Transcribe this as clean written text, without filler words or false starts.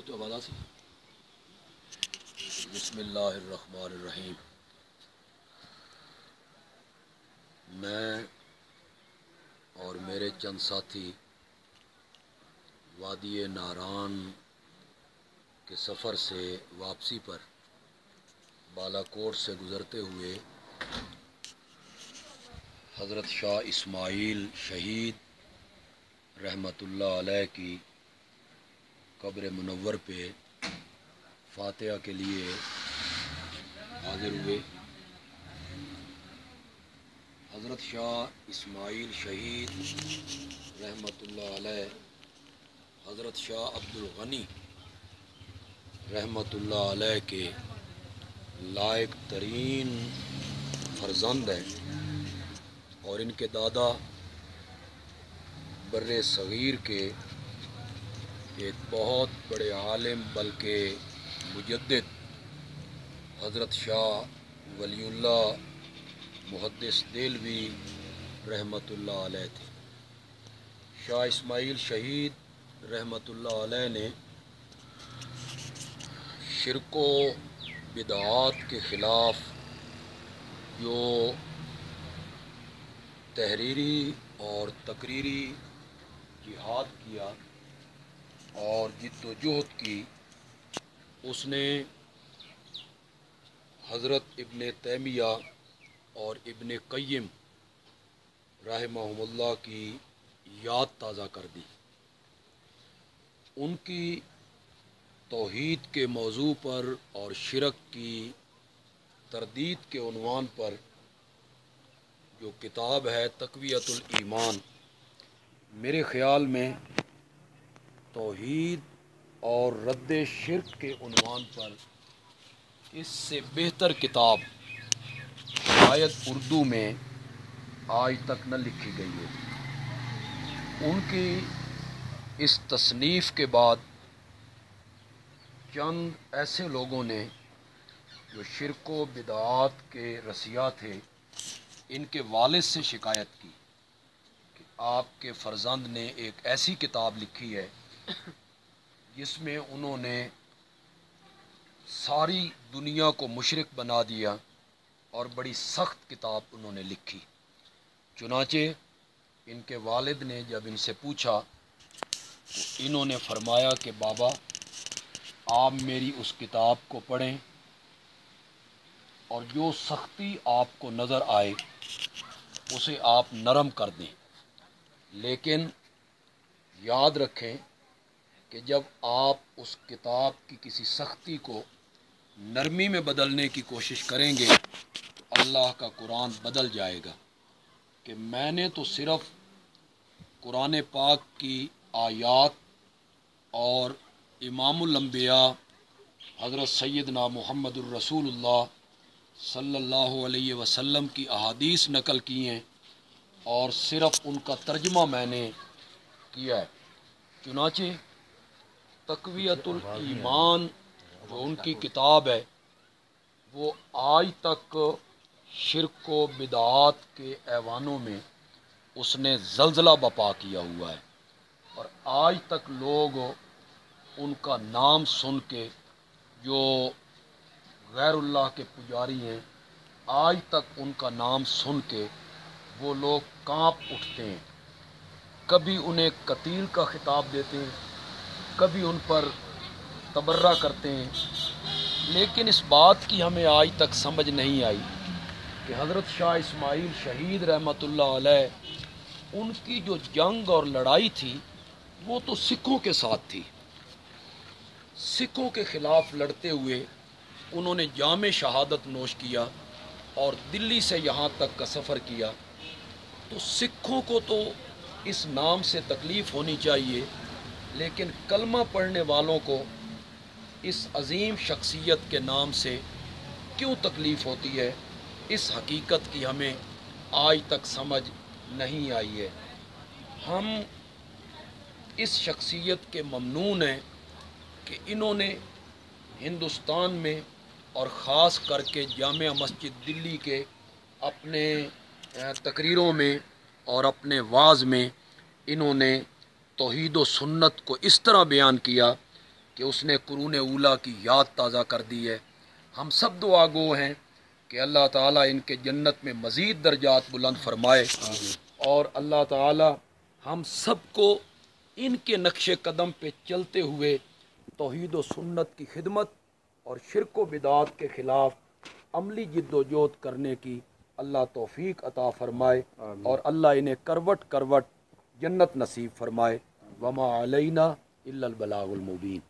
تو آواز سی بسم اللہ الرحمن الرحیم۔ میں اور میرے چند ساتھی وادی ناران کے سفر سے واپسی پر بالا کوٹ سے گزرتے ہوئے حضرت شاہ اسماعیل شہید رحمۃ اللہ علیہ کی قبر منور پہ فاتحہ کے لیے حاضر ہوئے۔ حضرت شاہ اسماعیل شہید رحمۃ اللہ علیہ حضرت شاہ عبد الغنی رحمۃ اللہ علیہ کے لائق ترین فرزند ہیں اور ان کے دادا بر صغیر کے ایک بہت بڑے عالم بلکہ مجدد حضرت شاہ ولی اللہ محدث دہلوی رحمۃ اللہ علیہ تھے۔ شاہ اسماعیل شہید رحمۃ اللہ علیہ نے شرک و بدعات کے خلاف جو تحریری اور تقریری جہاد کیا اور جد و جہد کی، اس نے حضرت ابن تیمیہ اور ابن قیم رحمہم اللہ کی یاد تازہ کر دی۔ ان کی توحید کے موضوع پر اور شرک کی تردید کے عنوان پر جو کتاب ہے تقویۃ الایمان، میرے خیال میں توحید اور رد شرک کے عنوان پر اس سے بہتر کتاب شاید اردو میں آج تک نہ لکھی گئی ہو۔ ان کی اس تصنیف کے بعد چند ایسے لوگوں نے جو شرک و بدعات کے رسیا تھے، ان کے والد سے شکایت کی کہ آپ کے فرزند نے ایک ایسی کتاب لکھی ہے جس میں انہوں نے ساری دنیا کو مشرک بنا دیا اور بڑی سخت کتاب انہوں نے لکھی۔ چنانچہ ان کے والد نے جب ان سے پوچھا تو انہوں نے فرمایا کہ بابا، آپ میری اس کتاب کو پڑھیں اور جو سختی آپ کو نظر آئے اسے آپ نرم کر دیں، لیکن یاد رکھیں کہ جب آپ اس کتاب کی کسی سختی کو نرمی میں بدلنے کی کوشش کریں گے تو اللہ کا قرآن بدل جائے گا کہ میں نے تو صرف قرآن پاک کی آیات اور امام الانبیاء حضرت سیدنا محمد الرسول اللہ صلی اللہ علیہ وسلم کی احادیث نقل کی ہیں اور صرف ان کا ترجمہ میں نے کیا ہے۔ چنانچہ تقویۃ الایمان جو ان کی کتاب ہے وہ آج تک شرک و بدعات کے ایوانوں میں اس نے زلزلہ بپا کیا ہوا ہے، اور آج تک لوگ ان کا نام سن کے جو غیر اللہ کے پجاری ہیں، آج تک ان کا نام سن کے وہ لوگ کانپ اٹھتے ہیں، کبھی انہیں قتیل کا خطاب دیتے ہیں، کبھی ان پر تبرہ کرتے ہیں، لیکن اس بات کی ہمیں آج تک سمجھ نہیں آئی کہ حضرت شاہ اسماعیل شہید رحمۃ اللہ علیہ ان کی جو جنگ اور لڑائی تھی وہ تو سکھوں کے ساتھ تھی۔ سکھوں کے خلاف لڑتے ہوئے انہوں نے جام شہادت نوش کیا اور دلی سے یہاں تک کا سفر کیا، تو سکھوں کو تو اس نام سے تکلیف ہونی چاہیے، لیکن کلمہ پڑھنے والوں کو اس عظیم شخصیت کے نام سے کیوں تکلیف ہوتی ہے، اس حقیقت کی ہمیں آج تک سمجھ نہیں آئی ہے۔ ہم اس شخصیت کے ممنون ہیں کہ انہوں نے ہندوستان میں اور خاص کر کے جامع مسجد دلی کے اپنے تقریروں میں اور اپنے وعظ میں انہوں نے توحید و سنت کو اس طرح بیان کیا کہ اس نے قرون اولیٰ کی یاد تازہ کر دی ہے۔ ہم سب دعا گو ہیں کہ اللہ تعالیٰ ان کے جنت میں مزید درجات بلند فرمائے، اور اللہ تعالیٰ ہم سب کو ان کے نقش قدم پہ چلتے ہوئے توحید و سنت کی خدمت اور شرک و بدعات کے خلاف عملی جد و جہد کرنے کی اللہ توفیق عطا فرمائے، اور اللہ انہیں کروٹ کروٹ جنت نصیب فرمائے۔ وما علینا الا البلاغ المبین۔